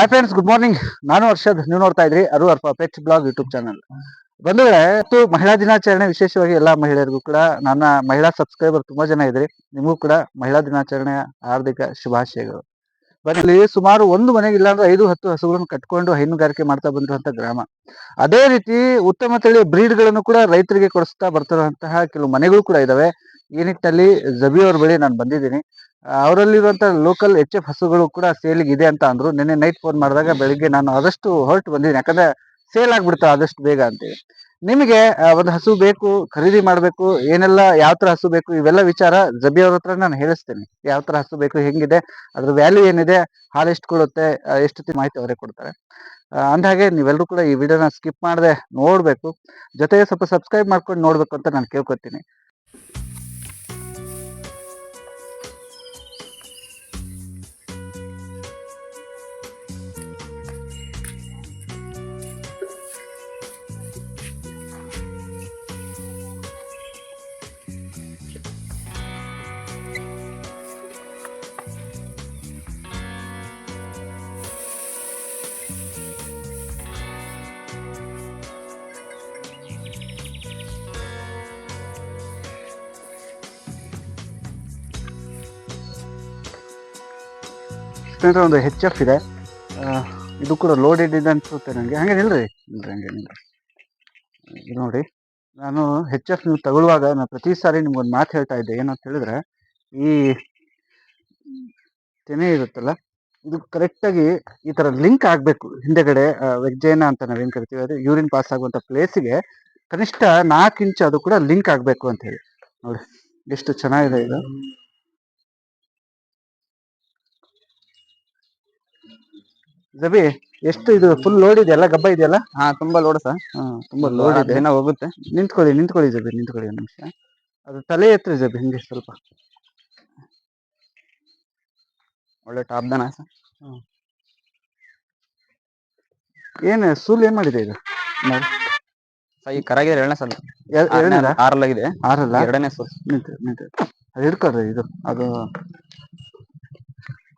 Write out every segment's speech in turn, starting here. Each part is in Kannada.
Hi friends, good morning. ನಾನು ಹರ್ಷದ್. ನೀವು ನೋಡ್ತಾ ಇದ್ರಿ ಅರು ಅರ್ಪ ಪೆಟ್ ಬ್ಲಾಗ್ ಯೂಟ್ಯೂಬ್ ಚಾನಲ್. ಬಂಧುಗಳೇ, ಇವತ್ತು ಮಹಿಳಾ ದಿನಾಚರಣೆ. ವಿಶೇಷವಾಗಿ ಎಲ್ಲಾ ಮಹಿಳೆಯರಿಗೂ ಕೂಡ, ನನ್ನ ಮಹಿಳಾ ಸಬ್ಸ್ಕ್ರೈಬರ್ ತುಂಬಾ ಜನ ಇದ್ರಿ, ನಿಮಗೂ ಕೂಡ ಮಹಿಳಾ ದಿನಾಚರಣೆಯ ಹಾರ್ದಿಕ ಶುಭಾಶಯಗಳು. ಇಲ್ಲಿ ಸುಮಾರು ಒಂದು ಮನೆಗೆ ಇಲ್ಲಾಂದ್ರೆ 5-10 ಹಸುಗಳನ್ನು ಕಟ್ಕೊಂಡು ಹೈನುಗಾರಿಕೆ ಮಾಡ್ತಾ ಬಂದಿರುವಂತ ಗ್ರಾಮ. ಅದೇ ರೀತಿ ಉತ್ತಮ ತಳಿಯ ಬ್ರೀಡ್ಗಳನ್ನು ಕೂಡ ರೈತರಿಗೆ ಕೊಡಿಸ್ತಾ ಬರ್ತಿರುವಂತಹ ಕೆಲವು ಮನೆಗಳು ಕೂಡ ಇದಾವೆ. ಈ ನಿಟ್ಟಿನಲ್ಲಿ ಜಬಿ ಅವ್ರ ಬಳಿ ನಾನು ಬಂದಿದ್ದೀನಿ. ಅವರಲ್ಲಿರುವಂತಹ ಲೋಕಲ್ HF ಹಸುಗಳು ಕೂಡ ಸೇಲಿಗೆ ಇದೆ ಅಂತ ಅಂದ್ರು. ನಿನ್ನೆ ನೈಟ್ ಫೋನ್ ಮಾಡಿದಾಗ ಬೆಳಿಗ್ಗೆ ನಾನು ಆದಷ್ಟು ಹೊರಟು ಬಂದಿದ್ದೀನಿ, ಯಾಕಂದ್ರೆ ಸೇಲ್ ಆಗ್ಬಿಡ್ತಾ ಆದಷ್ಟು ಬೇಗ ಅಂತೇಳಿ. ನಿಮಗೆ ಒಂದು ಹಸು ಬೇಕು, ಖರೀದಿ ಮಾಡಬೇಕು, ಏನೆಲ್ಲ ಯಾವ ತರ ಹಸು ಬೇಕು, ಇವೆಲ್ಲ ವಿಚಾರ ಜಬಿ ಅವ್ರ ಹತ್ರ ನಾನು ಹೇಳಿಸ್ತೇನೆ. ಯಾವ ತರ ಹಸು ಬೇಕು, ಹೆಂಗಿದೆ, ಅದ್ರ ವ್ಯಾಲ್ಯೂ ಏನಿದೆ, ಹಾಲು ಎಷ್ಟು ಕೊಡುತ್ತೆ, ಎಷ್ಟು ಮಾಹಿತಿ ಅವರೇ ಕೊಡ್ತಾರೆ. ಅಂದಹಾಗೆ ನೀವೆಲ್ಲರೂ ಕೂಡ ಈ ವಿಡಿಯೋನ ಸ್ಕಿಪ್ ಮಾಡದೆ ನೋಡ್ಬೇಕು, ಜೊತೆಗೆ ಸ್ವಲ್ಪ ಸಬ್ಸ್ಕ್ರೈಬ್ ಮಾಡ್ಕೊಂಡು ನೋಡ್ಬೇಕು ಅಂತ ನಾನು ಕೇಳ್ಕೊತೀನಿ. ಒಂದು HF ಇದೆ, ಇದು ಕೂಡ ಲೋಡೆಡ್ ಇದೆ ಅನ್ಸುತ್ತೆ ನನಗೆ. ಹಂಗೆ ನಿಲ್ರಿ ಇದು ನೋಡಿ. ನಾನು HF ನೀವು ತಗೊಳ್ಳುವಾಗ ನಾನು ಪ್ರತಿ ಸಾರಿ ನಿಮ್ಗೊಂದು ಮಾತು ಹೇಳ್ತಾ ಇದ್ದೆ. ಏನಂತ ಹೇಳಿದ್ರೆ, ಈ ತೆನೆ ಇರುತ್ತಲ್ಲ, ಇದು ಕರೆಕ್ಟಾಗಿ ಈ ತರ ಲಿಂಕ್ ಆಗಬೇಕು ಹಿಂದೆಗಡೆ. ವೆಜ್ಜೇನ ಅಂತ ನಾವೇನು ಕರಿತೀವಿ, ಅದು ಯೂರಿನ್ ಪಾಸ್ ಆಗುವಂಥ ಪ್ಲೇಸಿಗೆ ಕನಿಷ್ಠ 4 ಇಂಚ್ ಅದು ಕೂಡ ಲಿಂಕ್ ಆಗಬೇಕು ಅಂತ ಹೇಳಿ. ನೋಡಿ ಎಷ್ಟು ಚೆನ್ನಾಗಿದೆ ಇದು. ಜಬಿ, ಎಷ್ಟು ಇದು ಫುಲ್ ಲೋಡ್ ಇದೆಯಲ್ಲ, ಗಬ್ಬ ಇದೆಯಲ್ಲ? ಹಾ, ತುಂಬಾ ಲೋಡ್ ಸರ್. ತುಂಬಾ ಲೋಡ್ ಇದೆ. ದಿನ ಹೋಗುತ್ತೆ. ನಿಂತ್ಕೊಳ್ಳಿ ಜಬಿ, ನಿಂತ್ಕೊಳ್ಳಿ ಒಂದು ನಿಮಿಷ. ಅದು ತಲೆ ಎತ್ತರಿ ಜಬಿ, ಹಿಂಗೆ ಸ್ವಲ್ಪ. ಒಳ್ಳೆ ಟಾಪ್ ದನ ಸರ್. ಏನು ಸೂಲ್ ಏನ್ ಮಾಡಿದೆ ಇದು? ಈ ಕರಾಗಿದೆ 2ನೇ ಸಲ. 6 ಆರಲ್ಲ, 2ನೇ ಸೂಲ್. ಅದು ಹಿಡ್ಕೊಳ್ರಿ. ಇದು ಅದು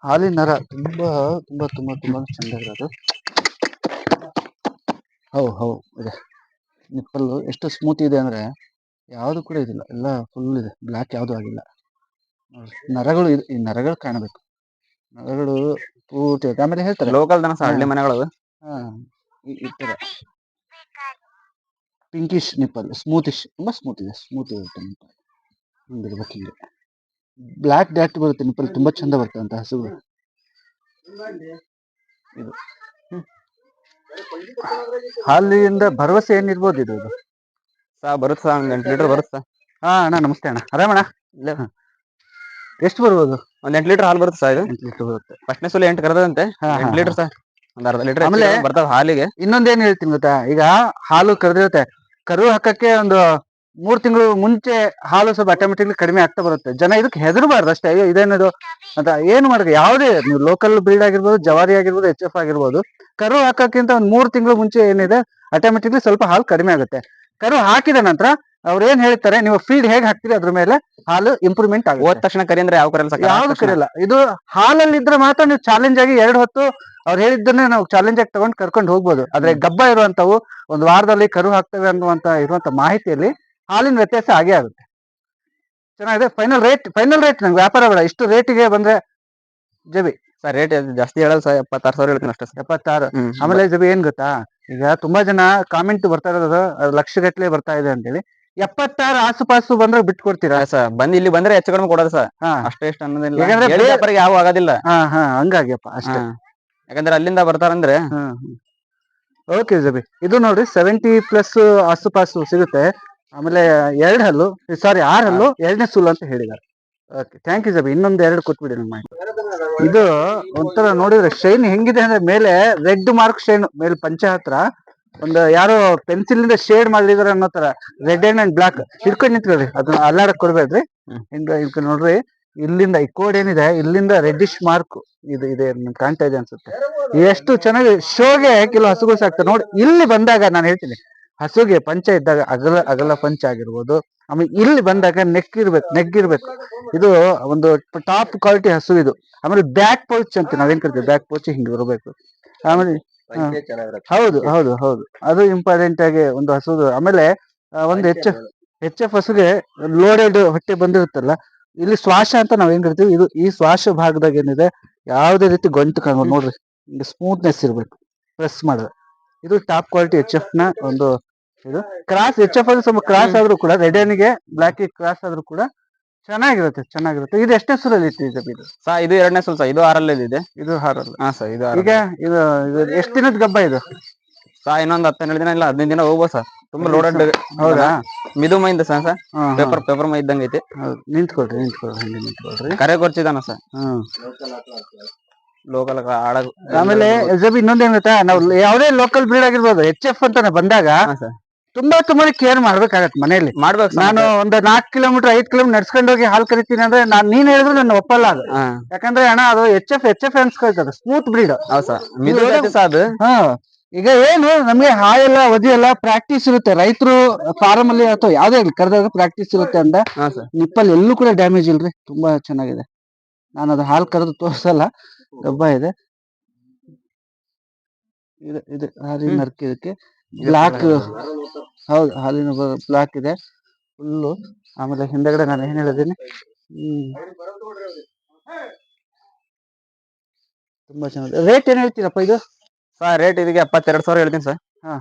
ಹಾಲಿನ ನರ ತುಂಬಾ ತುಂಬಾ ತುಂಬಾ ತುಂಬಾ ಚಂದ ಇರೋದು. ಹೌದು ಇದೆ. ನಿಪ್ಪಲ್ಲು ಎಷ್ಟು ಸ್ಮೂತ್ ಇದೆ ಅಂದ್ರೆ ಯಾವುದು ಕೂಡ ಇದಿಲ್ಲ, ಎಲ್ಲ ಫುಲ್ ಇದೆ. ಬ್ಲ್ಯಾಕ್ ಯಾವುದು ಆಗಿಲ್ಲ. ನರಗಳು ಈ ನರಗಳು ಕಾಣಬೇಕು, ನರಗಳು ಪೂರ್ತಿ. ಆಮೇಲೆ ಹೇಳ್ತಾರೆ ಲೋಕಲ್ ದನ ಸರ್, ಹಳ್ಳಿ ಮನೆಗಳು. ಈ ತರ ಪಿಂಕಿಶ್ ನಿಪ್ಪಲ್, ಸ್ಮೂತಿಶ್, ತುಂಬಾ ಸ್ಮೂತ್ ಇದೆ. ಸ್ಮೂತ್ ಇರುತ್ತೆ ನಿಪ್ಪಲ್, ಹಿಂಗಿರ್ಬೇಕು. ಹಿಂಗೆ ಬ್ಲ್ಯಾಕ್ ಡಾಟ್ ಬರುತ್ತೆ ನಿಪ್ಪಲ್, ತುಂಬಾ ಚಂದ ಬರುತ್ತೆ ಅಂತ ಹಸುಗಳು. ಇದು ಹಾಲಿನಿಂದ ಭರವಸೆ ಏನಿರ್ಬೋದು ಇದು? ಬರುತ್ತೆ ಸರ್, 1 8 ಲೀಟರ್ ಬರುತ್ತೆ. ಅಣ್ಣ ನಮಸ್ತೆ ಅಣ್ಣ, ಆರಾಮಣ್ಣ? ಎಷ್ಟು ಬರ್ಬೋದು? 1 8 ಲೀಟರ್ ಹಾಲು ಬರುತ್ತೆ ಸರ್. ಇದು 8 ಲೀಟರ್ ಬರುತ್ತೆ. ಫಸ್ಟ್ನೇ ಸಲ 8 ಕರೆದಂತೆ. 8 ಲೀಟರ್ ಸರ್, ಒಂದು ಅರ್ಧ ಲೀಟರ್ ಆಮೇಲೆ ಬರ್ತಾವ ಹಾಲಿಗೆ. ಇನ್ನೊಂದೇನ್ ಹೇಳ್ತೀನಿ ಗೊತ್ತಾ, ಈಗ ಹಾಲು ಕರೆದಿರುತ್ತೆ, ಕರು ಹಾಕಕ್ಕೆ ಒಂದು 3 ತಿಂಗಳು ಮುಂಚೆ ಹಾಲು ಸ್ವಲ್ಪ ಆಟೋಮೆಟಿಕ್ಲಿ ಕಡಿಮೆ ಆಗ್ತಾ ಬರುತ್ತೆ. ಜನ ಇದಕ್ಕೆ ಹೆದರಬಾರ್ದು ಅಷ್ಟೇ. ಅಯ್ಯೋ ಇದೇನಿದು ಅಂತ ಏನು ಮಾಡೋದು. ಯಾವುದೇ ನೀವು ಲೋಕಲ್ ಬ್ರೀಡ್ ಆಗಿರ್ಬೋದು, ಜವಾರಿ ಆಗಿರ್ಬೋದು, HF ಆಗಿರ್ಬೋದು, ಕರು ಹಾಕಕ್ಕಿಂತ ಒಂದು 3 ತಿಂಗಳು ಮುಂಚೆ ಏನಿದೆ ಆಟೋಮೆಟಿಕ್ಲಿ ಸ್ವಲ್ಪ ಹಾಲು ಕಡಿಮೆ ಆಗುತ್ತೆ. ಕರು ಹಾಕಿದ ನಂತರ ಅವ್ರು ಏನ್ ಹೇಳ್ತಾರೆ, ನೀವು ಫೀಡ್ ಹೇಗೆ ಹಾಕ್ತೀರಿ ಅದ್ರ ಮೇಲೆ ಹಾಲು ಇಂಪ್ರೂವ್ಮೆಂಟ್ ಆಗುತ್ತೆ. ಹೋದ ತಕ್ಷಣ ಕರಿ ಅಂದ್ರೆ ಯಾವ್ದು ಕರಿಯಲ್ಲ. ಇದು ಹಾಲಲ್ಲಿ ಇದ್ರೆ ಮಾತ್ರ ನೀವು ಚಾಲೆಂಜ್ ಆಗಿ 2 ಹೊತ್ತು ಅವ್ರು ಹೇಳಿದ್ದನ್ನೇ ನಾವು ಚಾಲೆಂಜ್ ಆಗಿ ತಗೊಂಡು ಕರ್ಕೊಂಡು ಹೋಗ್ಬೋದು. ಆದ್ರೆ ಗಬ್ಬ ಇರುವಂತವು ಒಂದು ವಾರದಲ್ಲಿ ಕರು ಹಾಕ್ತವೆ ಇರುವಂತ ಮಾಹಿತಿಯಲ್ಲಿ ಹಾಲಿನ ವ್ಯತ್ಯಾಸ ಆಗೇ ಆಗುತ್ತೆ. ಚೆನ್ನಾಗಿದೆ. ಫೈನಲ್ ರೇಟ್ ನಂಗೆ ವ್ಯಾಪಾರ ಬೇಡ, ಇಷ್ಟು ರೇಟಿಗೆ ಬಂದ್ರೆ ಜಬಿ. ಸರ್ ರೇಟ್ ಜಾಸ್ತಿ ಹೇಳಲ್ಲ ಸರ್, 76,000 ಹೇಳ್ತೀನಿ ಅಷ್ಟೇ ಸರ್. 76. ಆಮೇಲೆ ಜಬಿ ಏನ್ ಗೊತ್ತಾ, ಈಗ ತುಂಬಾ ಜನ ಕಾಮೆಂಟ್ ಬರ್ತಾ ಇರೋದು ಲಕ್ಷಗಟ್ಲೆ ಬರ್ತಾ ಇದೆ ಅಂತೇಳಿ. 76 ಆಸುಪಾಸು ಬಂದ್ರೆ ಬಿಟ್ಕೊಡ್ತೀರಾ ಸರ್? ಇಲ್ಲಿ ಬಂದ್ರೆ ಹೆಚ್ಚು ಕಡಿಮೆ ಕೊಡೋದು ಸರ್, ಅಷ್ಟೇ ಇಷ್ಟ ಅನ್ನೋದಿಲ್ಲ. ಯಾಕಂದ್ರೆ ಯಾವ ಆಗೋದಿಲ್ಲ. ಹಂಗಾಗಿಯಪ್ಪ ಅಷ್ಟೇ. ಯಾಕಂದ್ರೆ ಅಲ್ಲಿಂದ ಬರ್ತಾರಂದ್ರೆ. ಓಕೆ ಜಬಿ, ಇದು ನೋಡ್ರಿ 70+ ಆಸುಪಾಸು ಸಿಗುತ್ತೆ. ಆಮೇಲೆ 2 ಹಲ್ಲು, ಸಾರಿ 6 ಹಲ್ಲು, 2ನೇ ಸೂಲ್ ಅಂತ ಹೇಳಿದ್ದಾರೆ. Okay, thank you Jabi. ಇನ್ನೊಂದು 2 ಕೊಟ್ಬಿಡಿ ನಮ್ಮ ಮಾಹಿತಿ. ಇದು ಒಂಥರ ನೋಡಿದ್ರೆ ಶೈನ್ ಹೆಂಗಿದೆ ಅಂದ್ರೆ, ಮೇಲೆ ರೆಡ್ ಮಾರ್ಕ್ ಶೈನ್, ಮೇಲೆ ಪಂಚೆ ಹತ್ರ ಒಂದು ಯಾರೋ ಪೆನ್ಸಿಲ್ ಇಂದ ಶೇಡ್ ಮಾಡಿದಾರೆ ಅನ್ನೋ ತರ ರೆಡ್ ಅಂಡ್ ಬ್ಲಾಕ್. ಹಿಡ್ಕೊಂಡು ನಿಂತ್ಕೊಳ್ರಿ, ಅದನ್ನ ಅಲ್ಲಾಡಕ್ ಕೊಡ್ಬೇಡ್ರಿ. ಹಿಂಗ ನೋಡ್ರಿ, ಇಲ್ಲಿಂದ ಈ ಕೋಡ್ ಏನಿದೆ, ಇಲ್ಲಿಂದ ರೆಡ್ಡಿಶ್ ಮಾರ್ಕ್ ಇದೆ ಕಾಣ್ತಾ ಇದೆ ಅನ್ಸುತ್ತೆ. ಎಷ್ಟು ಚೆನ್ನಾಗಿ ಶೋಗೆ ಕೆಲವು ಹಸುಗಳು ಸಾಕ್ತಾರೆ ನೋಡಿ. ಇಲ್ಲಿ ಬಂದಾಗ ನಾನು ಹೇಳ್ತೀನಿ, ಹಸುಗೆ ಪಂಚ ಇದ್ದಾಗ ಅಗಲ ಪಂಚ ಆಗಿರ್ಬೋದು. ಆಮೇಲೆ ಇಲ್ಲಿ ಬಂದಾಗ ನೆಗ್ ಇರ್ಬೇಕು. ಇದು ಒಂದು ಟಾಪ್ ಕ್ವಾಲಿಟಿ ಹಸು ಇದು. ಆಮೇಲೆ ಬ್ಯಾಕ್ ಪೌಚ್ ಅಂತ ನಾವೇನ್ ಕರಿತೀವಿ, ಬ್ಯಾಕ್ ಪೌಚ್ ಹಿಂಗೆ ಬರಬೇಕು. ಆಮೇಲೆ ಹೌದು ಹೌದು ಹೌದು, ಅದು ಇಂಪಾರ್ಟೆಂಟ್ ಆಗಿ ಒಂದು ಹಸುದು. ಆಮೇಲೆ ಒಂದು ಎಚ್ ಎಫ್ ಹಸುಗೆ ಲೋಡೆಡ್ ಹೊಟ್ಟೆ ಬಂದಿರುತ್ತಲ್ಲ, ಇಲ್ಲಿ ಶ್ವಾಸ ಅಂತ ನಾವ್ ಏನ್ ಕರಿತೀವಿ, ಇದು ಈ ಶ್ವಾಸ ಭಾಗದಾಗ ಏನಿದೆ ಯಾವುದೇ ರೀತಿ ಗಂಟು ಕಾಣೋದು ನೋಡ್ರಿ, ಸ್ಮೂತ್ನೆಸ್ ಇರ್ಬೇಕು ಪ್ರೆಸ್ ಮಾಡಿದ್ರೆ. ಇದು ಟಾಪ್ ಕ್ವಾಲಿಟಿ ಎಚ್ ಎಫ್ ನ ಒಂದು ಇದು. ಕ್ರಾಸ್ ಎಚ್ ಎಫ್ ಅಲ್ಲಿ ಸ್ವಲ್ಪ ಕ್ರಾಸ್ ಆದ್ರೂ ಕೂಡ, ರೆಡನ್ಗೆ ಬ್ಲಾಕ್ ಕ್ರಾಸ್ ಆದ್ರೂ ಕೂಡ ಚೆನ್ನಾಗಿರುತ್ತೆ. ಇದು ಎಷ್ಟನೇ ಸುರಲ್ಲಿ ಇತ್ತು ಇದು? ಇದು 2ನೇ ಸುಲ್ ಇದು 6 ಇದೆ. ಇದು ಹಾರಲ್ಲ. ಹಾ ಸರ್, ಇದು ಈಗ ಇದು ಎಷ್ಟು ದಿನದ ಗಬ್ಬ ಇದು? ಇನ್ನೊಂದ್ 10-12 ದಿನ ಇಲ್ಲ 15 ದಿನ ಹೋಗ್ಬೋದು ಸರ್. ತುಂಬಾ ಲೋಡೆಡ್. ಹೌದಾ? ಮಿದು ಮೈ ಸರ್, ಪೇಪರ್ ಮೈ ಇದ್ದಂಗ ಐತಿ. ನಿಂತ್ಕೊಳ್ರಿ. ಕರೆ ಕೊರ್ಚಿದಾನ ಸರ್. ಲೋಕಲ್ ಆಡ. ಆಮೇಲೆ ಇನ್ನೊಂದೇನ್ ಗೊತ್ತಾ, ನಾವು ಯಾವುದೇ ಲೋಕಲ್ ಬ್ರೀಡ್ ಆಗಿರ್ಬೋದು, ಎಚ್ ಎಫ್ ಅಂತ ಬಂದಾಗ ತುಂಬಾ ಕೇರ್ ಮಾಡ್ಬೇಕಾಗತ್ತೆ ಮನೆಯಲ್ಲಿ. ಮಾಡ್ಬೇಕು. ನಾನು ಒಂದು 4 ಕಿಲೋಮೀಟರ್ 5 ಕಿಲೋಮೀಟರ್ ನಡ್ಸ್ಕೊಂಡು ಹೋಗಿ ಹಾಲು ಕರಿತೀನಿ ಅಂದ್ರೆ ನೀನ್ ಹೇಳಿದ್ರು ನನ್ನ ಒಪ್ಪಲ್ಲ ಅದು. ಯಾಕಂದ್ರೆ ಅಣ್ಣ ಅದು ಎಚ್ ಎಫ್ ಅನ್ಸ್ಕೊಳ್ತದೆ, ಸ್ಮೂತ್ ಬ್ರೀಡ್. ಈಗ ಏನು ನಮ್ಗೆ ಹಾಯೆಲ್ಲ ಒದಿಯೆಲ್ಲ ಪ್ರಾಕ್ಟೀಸ್ ಇರುತ್ತೆ, ರೈತರು ಫಾರಂ ಅಲ್ಲಿ ಅಥವಾ ಯಾವ್ದೇ ಕರೆದಾಗ ಪ್ರಾಕ್ಟೀಸ್ ಇರುತ್ತೆ ಅಂತ. ನಿಪ್ಪಲ್ಲಿ ಎಲ್ಲೂ ಕೂಡ ಡ್ಯಾಮೇಜ್ ಇಲ್ರಿ, ತುಂಬಾ ಚೆನ್ನಾಗಿದೆ. ನಾನು ಅದು ಹಾಲು ಕರೆದು ತೋರ್ಸಲ್ಲ, ಗಬ್ಬ ಇದೆ. ಇದು ಹಾಲಿನ ನರ್ಕ್, ಇದಕ್ಕೆ ಬ್ಲಾಕ್. ಹೌದು, ಹಾಲಿನ ಬ್ಲಾಕ್ ಇದೆ ಫುಲ್ಲು. ಆಮೇಲೆ ಹಿಂದೆಗಡೆ ನಾನು ಏನ್ ಹೇಳಿದ್ದೀನಿ, ತುಂಬಾ ಚೆನ್ನಾಗಿದೆ. ರೇಟ್ ಏನ್ ಹೇಳ್ತೀರಪ್ಪ ಇದು? ಸರ್ ರೇಟ್ ಇದಕ್ಕೆ 72,000 ಹೇಳ್ತೀನಿ ಸರ್.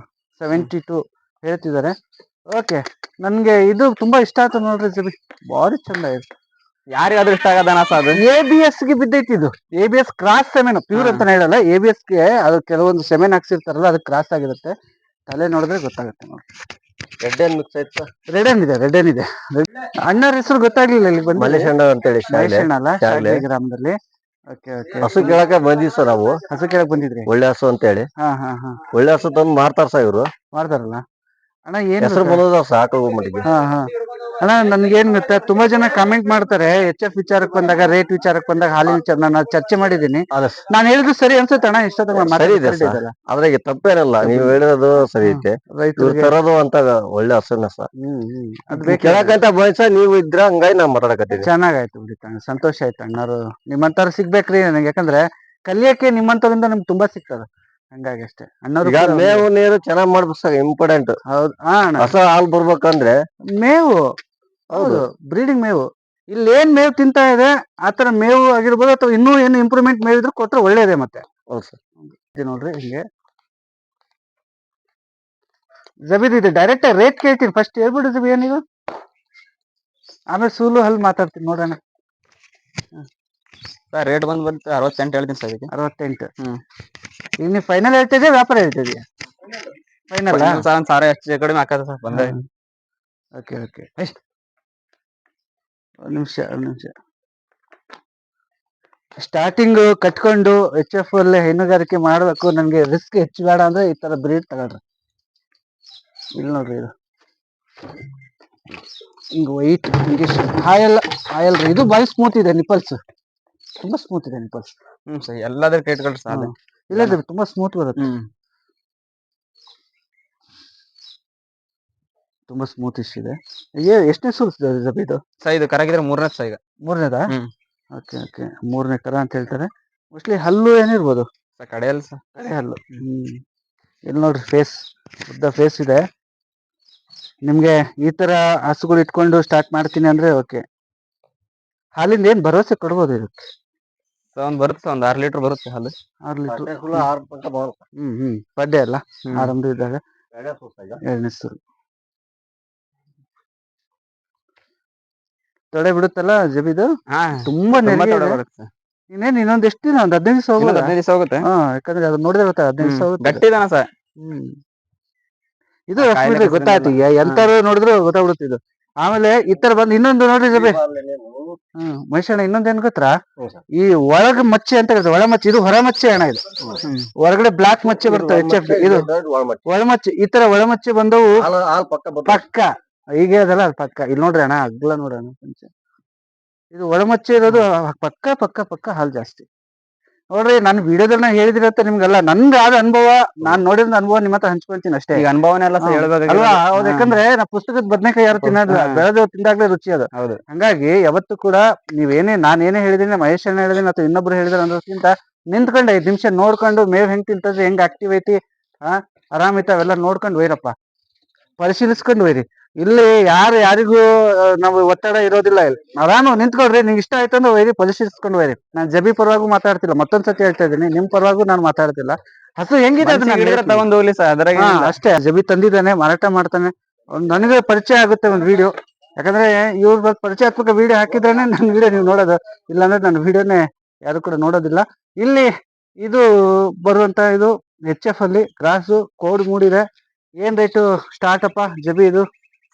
72 ಹೇಳ್ತಿದ್ದಾರೆ. ಓಕೆ, ನನ್ಗೆ ಇದು ತುಂಬಾ ಇಷ್ಟ ಆಯ್ತು ನೋಡ್ರಿ, ಬಾರಿ ಚಂದ ಇದೆ. ಯಾರಿಗಾದ್ರೂ ಇಷ್ಟ ಆಗದಾನ ಸರ್. ಅದು ABS ಗೆ ಬಿದ್ದೈತಿ. ಇದು ABS ಕ್ರಾಸ್ ಸೆಮೆನ್, ಪ್ಯೂರ್ ಅಂತ ಹೇಳಲ್ಲ. ABS ಗೆ ಅದು ಕೆಲವೊಂದು ಸೆಮೆನ್ ಹಾಕ್ಸಿರ್ತಾರಲ್ಲ, ಅದು ಕ್ರಾಸ್ ಆಗಿರುತ್ತೆ. ತಲೆ ನೋಡಿದ್ರೆ ಗೊತ್ತಾಗುತ್ತೆ ನೋಡಿ. ರೆಡ್ ಏನ್ ಮಿಕ್ಸ್ ಆಯ್ತು? ರೆಡ್ ಏನ್ ಇದೆ. ಅಣ್ಣರ ಹೆಸರು ಗೊತ್ತಾಗ್ಲಿಲ್ಲ. ಇಲ್ಲಿ ಬಂದು ಮಲೇಶ್ ಅಣ್ಣ ಅಂತ ಹೇಳಿ ಶಾಲೆ ಗ್ರಾಮದಲ್ಲಿ. ಹಸು ಕೇಳಕ ಬಂದಿವಿ ಸರ್ ನಾವು. ಹಸು ಕೇಳಕ್ ಬಂದಿದ್ರಿ? ಒಳ್ಳೆ ಹಸು ಅಂತ ಹೇಳಿ. ಒಳ್ಳೆ ಹಸು ತಂದು ಮಾರ್ತಾರ ಸರ್ ಇವ್ರು. ಮಾಡ್ತಾರಲ್ಲ ಅಣ್ಣ, ಏನ್ ಹೆಸರು ಬಂದದ ಸಾಕು ಮಟ್ಟಿಗೆ. ಅಣ್ಣ, ನನ್ಗೆ ಏನ್ ಗೊತ್ತಾ, ತುಂಬಾ ಜನ ಕಾಮೆಂಟ್ ಮಾಡ್ತಾರೆ ಎಚ್ ಎಫ್ ವಿಚಾರಕ್ಕೆ ಬಂದಾಗ, ರೇಟ್ ವಿಚಾರಕ್ಕೆ ಬಂದಾಗ, ಹಾಲಿನ ವಿಚಾರ ನಾನು ಚರ್ಚೆ ಮಾಡಿದ್ದೀನಿ. ನಾನು ಹೇಳಿದ್ರು ಸರಿ ಅನ್ಸುತ್ತೆ ಅಣ್ಣ? ಸರಿ ಇದೆ ಸರ್, ಅದ್ರಾಗೆ ತಪ್ಪೇನಲ್ಲ. ನೀವು ಹೇಳಿರೋದು ಸರಿ ಐತೆ. ಇವ್ರು ತರೋದು ಅಂತ ಒಳ್ಳೆ ಹಸುನ ಸರ್. ಕೇಳಕಂತ ಬಯಸ ನೀವು ಇದ್ರ ಹಂಗಾಗಿ ನಾ ಮಾತಾಡಕತ್ತೀನಿ. ಚೆನ್ನಾಗಾಯ್ತು ಬಿಡಿ, ಸಂತೋಷ ಆಯ್ತು. ಅಣ್ಣರು ನಿಮ್ಮಂತಾರ ಸಿಗ್ಬೇಕ್ರಿ ನನಗೆ, ಯಾಕಂದ್ರೆ ಕಲಿಯಕ್ಕೆ ನಿಮ್ಮಂತರಿಂದ ನಮ್ಗೆ ತುಂಬಾ ಸಿಗ್ತದ. ಹಂಗಾಗಿ ಅಷ್ಟೇ. ಅಣ್ಣರು ಮೇವು ನೀರು ಚೆನ್ನಾಗ್ ಮಾಡ್ಬೇಕು ಸರ್, ಇಂಪಾರ್ಟೆಂಟ್. ಹೌದು, ಹೊಸ ಹಾಲು ಬರ್ಬೇಕಂದ್ರೆ ಮೇವು. ಹೌದು, ಬ್ರೀಡಿಂಗ್ ಮೇವು. ಇಲ್ಲಿ ಏನ್ ಮೇವು ತಿಂತಾ ಇದೆ ಆತರ ಮೇವು ಆಗಿರ್ಬೋದು, ಅಥವಾ ಇನ್ನೂ ಏನು ಇಂಪ್ರೂವ್ಮೆಂಟ್ ಮೇವು ಇದ್ರು ಕೊಟ್ರೆ ಒಳ್ಳೇದೇ. ಮತ್ತೆ ಹೌದು ಸರ್, ನೋಡ್ರಿ ಹಿಂಗೆ ಜಬೀದ್ ಇದೆ. ಡೈರೆಕ್ಟ್ ರೇಟ್ ಕೇಳ್ತೀನಿ, ಫಸ್ಟ್ ಹೇಳ್ಬಿಡು ಜಬಿ ಏನಿದು, ಆಮೇಲೆ ಸೂಲು ಹಲ್ ಮಾತಾಡ್ತೀನಿ ನೋಡೋಣ. ಸರ್ ರೇಟ್ ಬಂದ್ಬಿಟ್ಟು 68 ಹೇಳ್ತೀನಿ ಸರ್. 68. ಈಗ ನೀವು ಫೈನಲ್ ಹೇಳ್ತಿದ್ಯಾ ವ್ಯಾಪಾರ ಹೇಳ್ತಿದ್ಯಾ? ಫೈನಲ್ ಸಾರ ಹೆಚ್ಚು ಕಡಿಮೆ ಹಾಕದ ಸರ್ ಬಂದ. ಓಕೆ, ಒಂದ್ ನಿಮಿಷ. ಸ್ಟಾರ್ಟಿಂಗ್ ಕಟ್ಕೊಂಡು ಎಚ್ ಎಫ್ ಅಲ್ಲೇ ಹೈನುಗಾರಿಕೆ ಮಾಡ್ಬೇಕು, ನನ್ಗೆ ರಿಸ್ಕ್ ಹೆಚ್ಚು ಬೇಡ ಅಂದ್ರೆ ಈ ತರ ಬ್ರೀಡ್ ತಗೊಳ್ರಿ. ಇಲ್ಲಿ ನೋಡ್ರಿ, ಇದು ಹಿಂಗ ವೈಟ್ ಹಾಯಲ್ ರೀ. ಇದು ಬಾರಿ ಸ್ಮೂತ್ ಇದೆ, ನಿಪಲ್ಸ್ ತುಂಬಾ ಸ್ಮೂತ್ ಇದೆ ನಿಪಲ್ಸ್. ಸರ್ ಎಲ್ಲಾದ್ರ ರೇಟ್ಗಳು ಸರ್ ಇಲ್ಲ, ತುಂಬಾ ಸ್ಮೂತ್ ಬರುತ್ತೆ. ತುಂಬಾ ಸ್ಮೂತ್ ಇಶ್ ಇದೆ. ಎಷ್ಟನೇ ಸುಲ್ಸ್ ಇದು? ಸರ್ ಇದು ಕರಾಗಿದ್ರೆ 3ನೇ ಸರ್. ಈಗ 3ನೇದಾ? ಓಕೆ, 3ನೇ ಕರ ಅಂತ ಹೇಳ್ತಾರೆ. ಮೋಸ್ಟ್ಲಿ ಹಲ್ಲು ಏನಿರ್ಬೋದು ಕಡೆಯಲ್ಲ ಸರ್, ಕಡೆ ಹಲ್ಲು. ಇಲ್ಲಿ ನೋಡ್ರಿ, ಉದ್ದ ಫೇಸ್ ಇದೆ. ನಿಮ್ಗೆ ಈ ತರ ಹಸುಗಳು ಇಟ್ಕೊಂಡು ಸ್ಟಾರ್ಟ್ ಮಾಡ್ತೀನಿ ಅಂದ್ರೆ ಓಕೆ. ಹಾಲಿಂದ ಏನ್ ಭರವಸೆ ಕೊಡ್ಬೋದು ಇದಕ್ಕೆ? ಬರುತ್ತೆ, ಒಂದ್ 6 ಲೀಟರ್ ಬರುತ್ತೆ ಹಾಲು. 6 ಲೀಟರ್ ಪಡ್ಡೆ ಅಲ್ಲ, ಆರಂಭ ಇದ್ದಾಗ 2ನೇ ಸುಲ್ ತೊಡೆ ಬಿಡುತ್ತಲ್ಲ ಜಬೀದು. ತುಂಬಾ ಬರುತ್ತೆ. ಇನ್ನೇನ್ ಇನ್ನೊಂದ್ ಎಷ್ಟು ದಿನ? ಒಂದ್ 15 ದಿವಸ ಹೋಗುತ್ತೆ. 15 ದಿವಸ ಹೋಗುತ್ತೆ. ಯಾಕಂದ್ರೆ ಅದು ನೋಡಿದ್ರೆ ಗೊತ್ತಾ, 15 ದಿವಸ ಹೋಗುತ್ತೆ. ಗಟ್ಟಿದಾನ ಸರ್. ಇದು ಗೊತ್ತಾಯ್ತು, ಈಗ ಎಂತಾರು ನೋಡಿದ್ರು ಗೊತ್ತಾಗ್ಬಿಡುತ್ತೆ ಇದು. ಆಮೇಲೆ ಈ ತರ ಬಂದು ಇನ್ನೊಂದು ನೋಡ್ರಿ ಜಬಿ, ಮಹೇಶಣ್ಣ, ಇನ್ನೊಂದೇನ್ ಗೊತ್ತಾ, ಈ ಒಳಗ ಮಚ್ಚೆ ಅಂತ ಹೇಳ್ತಾರೆ, ಒಳ ಮಚ್ಚೆ. ಇದು ಹೊರ ಮಚ್ಚೆ ಅಣ್ಣ. ಇದು ಹೊರಗಡೆ ಬ್ಲಾಕ್ ಮಚ್ಚೆ ಬರ್ತವೆ ಎಚ್ ಎಫ್. ಇದು ಒಳಮಚ್ಚೆ. ಈ ತರ ಒಳಮಚ್ಚೆ ಬಂದವು ಪಕ್ಕ. ಈಗ ಅದಲ್ಲ ಪಕ್ಕ. ಇಲ್ಲಿ ನೋಡ್ರಿ ಅಣ್ಣ, ಅಗ್ಲ ನೋಡೋಣ. ಇದು ಒಳಮಚ್ಚೆ ಇರೋದು ಪಕ್ಕ ಹಾಲು ಜಾಸ್ತಿ. ನೋಡ್ರಿ, ನಾನು ವಿಡಿಯೋದನ್ನ ಹೇಳಿದಿರತ್ತ ನಿಮ್ಗೆಲ್ಲ ನನ್ಗೆ ಆದ ಅನುಭವ, ನಾನ್ ನೋಡಿದ ಅನುಭವ ನಿಮ್ಮ ಹತ್ರ ಹಂಚ್ಕೊಳ್ತೀನಿ ಅಷ್ಟೇ. ಈಗ ಅನುಭವನೆಲ್ಲ ಅಲ್ವಾ? ಹೌದು, ಯಾಕಂದ್ರೆ ನಾ ಪುಸ್ತಕದ ಬದನೆಕಾಯಿ ಯಾರು ತಿನ್ನೋದಿಲ್ಲ, ಬೆಳೆದು ತಿಂದಾಗ್ಲೇ ರುಚಿ ಅದು. ಹಂಗಾಗಿ ಯಾವತ್ತು ಕೂಡ ನಾನೇನೇ ಹೇಳಿದೀನಿ, ಮಹೇಶ್ ಅಣ್ಣ ಹೇಳಿದೀನಿ ಅಥವಾ ಇನ್ನೊಬ್ರು ಹೇಳಿದ್ರೆ ಅನ್ನೋದಕ್ಕಿಂತ ನಿಂತ್ಕೊಂಡು 5 ನಿಮಿಷ ನೋಡ್ಕೊಂಡು ಮೇವ್ ಹೆಂಗ್ ತಿಂತದೆ, ಹೆಂಗ್ ಆಕ್ಟಿವ್ ಐತಿ, ಆರಾಮ್ ಐತಿ, ಅವೆಲ್ಲ ನೋಡ್ಕೊಂಡು ಒಯ್ರಪ್ಪ, ಪರಿಶೀಲಿಸ್ಕೊಂಡು ಒಯ್ರಿ. ಇಲ್ಲಿ ಯಾರಿಗೂ ನಾವು ಒತ್ತಡ ಇರೋದಿಲ್ಲ. ಇಲ್ಲಿ ಆರಾಮ ನಿಂತ್ಕೊಳ್ರಿ, ನಿಮ್ಗೆ ಇಷ್ಟ ಆಯ್ತು ಅಂದ್ರೆ ಒಯ್ರಿ, ಪರಿಶೀಲಿಸ್ಕೊಂಡು ಒಯ್ರಿ. ನಾನು ಜಬಿ ಪರವಾಗೂ ಮಾತಾಡ್ತಿಲ್ಲ, ಮತ್ತೊಂದ್ಸತಿ ಹೇಳ್ತಾ ಇದ್ದೀನಿ, ನಿಮ್ ಪರವಾಗೂ ನಾನು ಮಾತಾಡ್ತಿಲ್ಲ. ಹಸು ಹೆಂಗಿದೆ ಅದನ್ನ ತಗೊಂಡ್ ಹೋಗ್ಲಿ ಸರ್, ಅದ್ರಾಗ ಅಷ್ಟೇ. ಜಬಿ ತಂದಿದ್ದಾನೆ, ಮಾರಾಟ ಮಾಡ್ತಾನೆ. ನನಗೆ ಪರಿಚಯ ಆಗುತ್ತೆ ಒಂದ್ ವಿಡಿಯೋ, ಯಾಕಂದ್ರೆ ಇವ್ರ ಪರಿಚಯಾತ್ಮಕ ವಿಡಿಯೋ ಹಾಕಿದ್ರೇನೆ ನನ್ನ ವಿಡಿಯೋ ನೀವು ನೋಡೋದು, ಇಲ್ಲಾಂದ್ರೆ ನನ್ನ ವಿಡಿಯೋನೇ ಯಾರು ಕೂಡ ನೋಡೋದಿಲ್ಲ. ಇಲ್ಲಿ ಇದು ಬರುವಂತ ಇದು HF ಅಲ್ಲಿ ಕ್ರಾಸು ಕೋಡ್ ಮೂಡಿದೆ. ಏನ್ ರೇಟು ಸ್ಟಾರ್ಟ್ ಅಪ್ಪ ಜಬಿ ಇದು?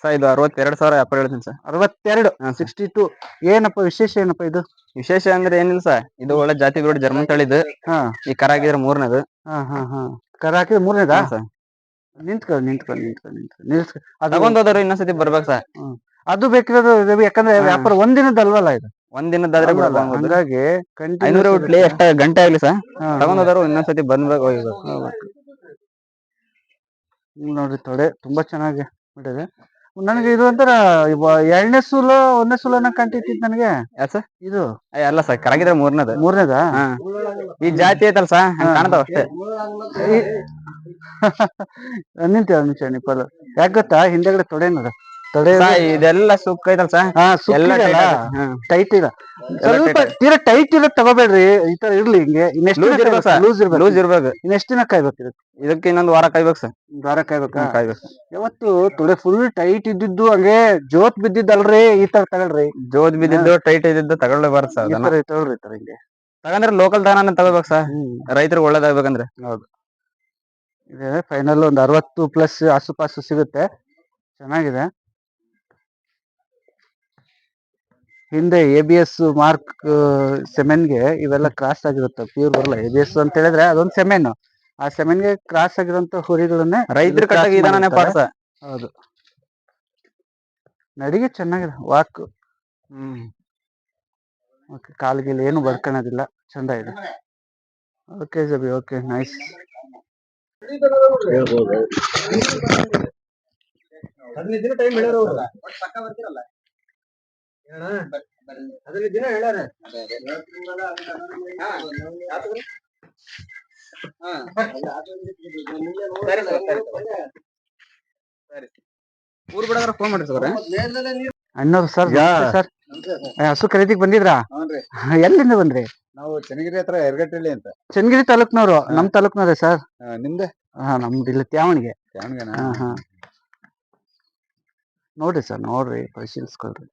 ಸರ್ ಇದು 62,000 ವ್ಯಾಪಾರ ಹೇಳ್ತೀನಿ ಸರ್. 62, 62. ಏನಪ್ಪ ವಿಶೇಷ, ಏನಪ್ಪ ಇದು ವಿಶೇಷ ಅಂದ್ರೆ ಏನಿಲ್ಲ ಸರ್, ಇದು ಒಳ್ಳೆ ಜಾತಿ ಬಿಡು ಜರ್ಮನ್ ತಳಿದು. ಈ ಕರ ಹಾಕಿದ್ರೆ 3ನೇದು. ಕರ ಹಾಕಿದ್ರೆ 3ನೇದಾ? ಸರ್ ನಿಲ್ಸ್ಕೊ. ತಗೊಂಡೋದ್ರು ಇನ್ನೊಂದ್ಸತಿ ಬರ್ಬೇಕು ಸರ್. ಅದು ಬೇಕಿರೋದು ರವಿ, ಯಾಕಂದ್ರೆ ವ್ಯಾಪಾರ ಒಂದಿನದಲ್ವಲ್ಲ ಇದು, ಒಂದಿನದಾದ್ರೆ ಹಂಗಾಗಿ ಎಷ್ಟ ಗಂಟೆ ಆಗ್ಲಿ ಸರ್, ತಗೊಂಡೋದ್ರು ಇನ್ನೊಂದ್ಸತಿ ಬಂದ್ಬೇಕು. ನೋಡ್ರಿ ತೊಡೆ ತುಂಬಾ ಚೆನ್ನಾಗಿ ಬಿಟ್ಟಿದೆ. ನನಗೆ ಇದು ಒಂಥರ 2ನೇ ಸೂಲು 1ನೇ ಸೂಲು ಅನ್ನೋ ಕಂಟಿತ್ತು ನನಗೆ. ಸರ್ ಇದು ಅಲ್ಲ ಸರ್, ಕರಾಗಿದ್ರೆ 3ನೇದಾ? ಈ ಜಾತಿ ಐತಲ್ಲ ಸರ್, ಹಂಗ ಕಾಣ್ತಾವ ಅಷ್ಟೇ. ನಿಂತ ಯಾಕೆ ಗೊತ್ತಾ, ಹಿಂದೆಗಡೆ ತೊಡೆ ನೋಡ, ತೊಡೆ ಇದೆಲ್ಲ ಸುಕ್ಕ ಐತಲ್ಲ ಸರ್, ಎಲ್ಲ ಟೈಟ್ ಇಲ್ಲ. ಸ್ವಲ್ಪ ತೀರಾ ಟೈಟ್ ಇರೋದ್ ತಗೋಬೇಡ್ರಿ, ಈ ತರ ಇರ್ಲಿ. ಹಿಂಗೆ ಲೂಸ್ ಇರ್ಬೇಕು. ಇನ್ನೆಷ್ಟು ದಿನ ಕಾಯ್ಬೇಕು ಇದಕ್ಕೆ? ಇನ್ನೊಂದು ವಾರ ಕಾಯ್ಬೇಕು ಸರ್. ವಾರ ಕಾಯ್ಬೇಕಾ? ಯಾವತ್ತು ತೊಡೆ ಫುಲ್ ಟೈಟ್ ಇದ್ದಿದ್ದು ಹಂಗೆ ಜೋತ್ ಬಿದ್ದಿದ್ದಲ್ರಿ, ಈ ತರ ತಗೊಳ್ರಿ. ಜೋತ್ ಬಿದ್ದಿದ್ದು ಟೈಟ್ ಇದ್ದಿದ್ದು ತಗೊಳ್ಬಾರ್ದು ಸರ್. ತಗೊಳ್ರಿ ಈ ತರ ಹಿಂಗೆ ತಗಂದ್ರೆ ಲೋಕಲ್ ದಾನ ತಗೋಬೇಕು ಸರ್, ರೈತರಿಗೆ ಒಳ್ಳೇದಾಗ್ಬೇಕಂದ್ರೆ. ಹೌದು. ಇದೆ ಫೈನಲ್ ಒಂದು 60+ ಆಸುಪಾಸು ಸಿಗುತ್ತೆ. ಚೆನ್ನಾಗಿದೆ. ಹಿಂದೆ ABS ಮಾರ್ಕ್ ಸೆಮೆನ್ಗೆ ಇವೆಲ್ಲ ಕ್ರಾಸ್ ಆಗಿರುತ್ತೆ, ಪ್ಯೂರ್ ಬರಲ್ಲ. ABS ಅಂತ ಹೇಳಿದ್ರೆ ಅದೊಂದು ಸೆಮೆನ್, ಆ ಸೆಮೆನ್ಗೆ ಕ್ರಾಸ್ ಆಗಿರುವಂತ ಹುರಿಗಳನ್ನೇ ರೈತರ ಕಟ್ಟಾಗಿ ಪಾಡ್ಸ. ಹೌದು. ನಡಿಗೆ ಚೆನ್ನಾಗಿದೆ, ವಾಕ್. ಓಕೆ, ಕಾಲ್ಗಿಲ್ ಏನು ಬರ್ಕೊಳ್ಳೋದಿಲ್ಲ, ಚಂದ ಇದೆ. Okay Jabi, okay, nice. ಊರ್ ಬಿಡಾದ್ರೆ ಫೋನ್ ಮಾಡ್ರಿ ಸರ್. ಅಣ್ಣವ್ರು ಸರ್, ಸರ್ ಹಸು ಖರೀದಿಗೆ ಬಂದಿದ್ರಾ? ಎಲ್ಲಿಂದ ಬಂದ್ರಿ? ನಾವು ಚನ್ನಗಿರಿ ಹತ್ರ ಯರಗಟ್ಟಳ್ಳಿ ಅಂತ. ಚನ್ನಗಿರಿ ತಾಲೂಕ್ನವ್ರು? ನಮ್ ತಾಲೂಕ್ನವ್ರೆ ಸರ್. ನಿಮ್ದೆ? ನಮ್ದು ಇಲ್ಲ, ತ್ಯಾವಣಿಗೆ. ತ್ಯಾವಣಿಗೆನಾ? ನೋಡ್ರಿ ಸರ್, ನೋಡ್ರಿ, ಪರಿಶೀಲಿಸ್ಕೊಳ್ರಿ.